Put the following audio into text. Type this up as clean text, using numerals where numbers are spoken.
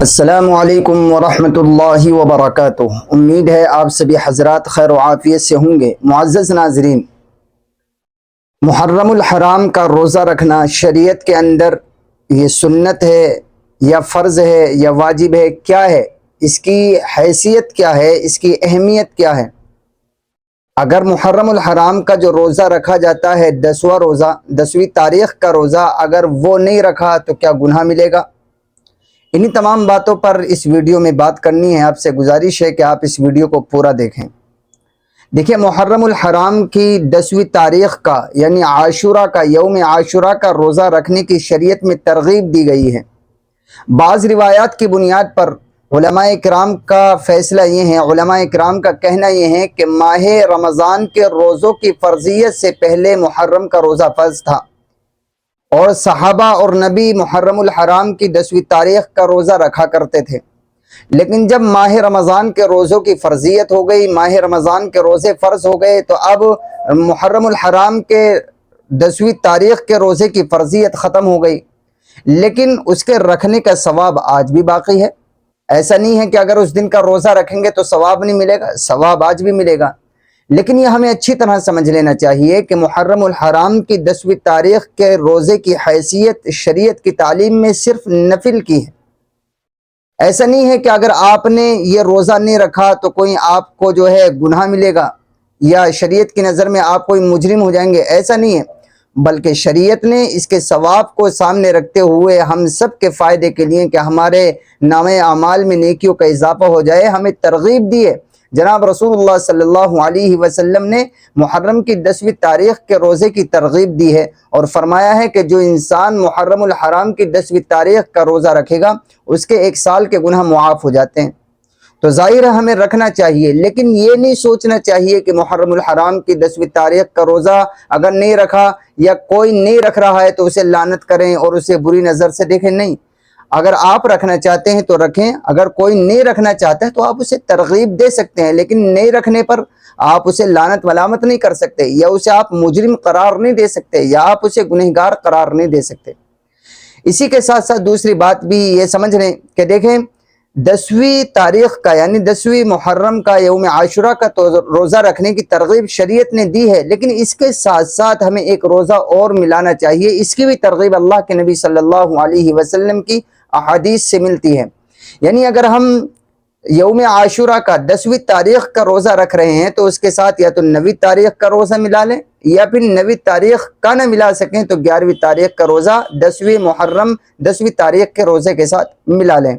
السلام علیکم ورحمۃ اللہ وبرکاتہ۔ امید ہے آپ سبھی حضرات خیر و عافیت سے ہوں گے۔ معزز ناظرین، محرم الحرام کا روزہ رکھنا شریعت کے اندر یہ سنت ہے یا فرض ہے یا واجب ہے؟ کیا ہے اس کی حیثیت؟ کیا ہے اس کی اہمیت؟ کیا ہے؟ اگر محرم الحرام کا جو روزہ رکھا جاتا ہے 10واں روزہ، 10ویں تاریخ کا روزہ، اگر وہ نہیں رکھا تو کیا گناہ ملے گا؟ انہی تمام باتوں پر اس ویڈیو میں بات کرنی ہے۔ آپ سے گزارش ہے کہ آپ اس ویڈیو کو پورا دیکھیں۔ دیکھیں، محرم الحرام کی 10ویں تاریخ کا یعنی عاشورہ کا، یوم عاشورہ کا روزہ رکھنے کی شریعت میں ترغیب دی گئی ہے۔ بعض روایات کی بنیاد پر علماء کرام کا فیصلہ یہ ہے، علماء کرام کا کہنا یہ ہے کہ ماہ رمضان کے روزوں کی فرضیت سے پہلے محرم کا روزہ فرض تھا، اور صحابہ اور نبی محرم الحرام کی 10ویں تاریخ کا روزہ رکھا کرتے تھے۔ لیکن جب ماہ رمضان کے روزوں کی فرضیت ہو گئی، ماہ رمضان کے روزے فرض ہو گئے، تو اب محرم الحرام کے 10ویں تاریخ کے روزے کی فرضیت ختم ہو گئی، لیکن اس کے رکھنے کا ثواب آج بھی باقی ہے۔ ایسا نہیں ہے کہ اگر اس دن کا روزہ رکھیں گے تو ثواب نہیں ملے گا، ثواب آج بھی ملے گا۔ لیکن یہ ہمیں اچھی طرح سمجھ لینا چاہیے کہ محرم الحرام کی 10ویں تاریخ کے روزے کی حیثیت شریعت کی تعلیم میں صرف نفل کی ہے۔ ایسا نہیں ہے کہ اگر آپ نے یہ روزہ نہیں رکھا تو کوئی آپ کو جو ہے گناہ ملے گا، یا شریعت کی نظر میں آپ کوئی مجرم ہو جائیں گے، ایسا نہیں ہے۔ بلکہ شریعت نے اس کے ثواب کو سامنے رکھتے ہوئے ہم سب کے فائدے کے لیے کہ ہمارے نامہ اعمال میں نیکیوں کا اضافہ ہو جائے، ہمیں ترغیب دی ہے۔ جناب رسول اللہ صلی اللہ علیہ وسلم نے محرم کی 10ویں تاریخ کے روزے کی ترغیب دی ہے، اور فرمایا ہے کہ جو انسان محرم الحرام کی 10ویں تاریخ کا روزہ رکھے گا اس کے 1 سال کے گناہ معاف ہو جاتے ہیں۔ تو ظاہر ہے ہمیں رکھنا چاہیے، لیکن یہ نہیں سوچنا چاہیے کہ محرم الحرام کی 10ویں تاریخ کا روزہ اگر نہیں رکھا یا کوئی نہیں رکھ رہا ہے تو اسے لعنت کریں اور اسے بری نظر سے دیکھیں۔ نہیں، اگر آپ رکھنا چاہتے ہیں تو رکھیں، اگر کوئی نہیں رکھنا چاہتا ہے تو آپ اسے ترغیب دے سکتے ہیں، لیکن نہیں رکھنے پر آپ اسے لعنت ملامت نہیں کر سکتے، یا اسے آپ مجرم قرار نہیں دے سکتے، یا آپ اسے گنہگار قرار نہیں دے سکتے۔ اسی کے ساتھ ساتھ دوسری بات بھی یہ سمجھ لیں کہ دیکھیں، 10ویں تاریخ کا یعنی 10ویں محرم کا یوم عاشورہ کا تو روزہ رکھنے کی ترغیب شریعت نے دی ہے، لیکن اس کے ساتھ ساتھ ہمیں ایک روزہ اور ملانا چاہیے۔ اس کی بھی ترغیب اللہ کے نبی صلی اللہ علیہ وسلم کی احادیث سے ملتی ہے۔ یعنی اگر ہم یوم عاشورہ کا 10ویں تاریخ کا روزہ رکھ رہے ہیں تو اس کے ساتھ یا تو 9ویں تاریخ کا روزہ ملا لیں، یا پھر 9ویں تاریخ کا نہ ملا سکیں تو 11ویں تاریخ کا روزہ 10ویں محرم 10ویں تاریخ کے روزے کے ساتھ ملا لیں۔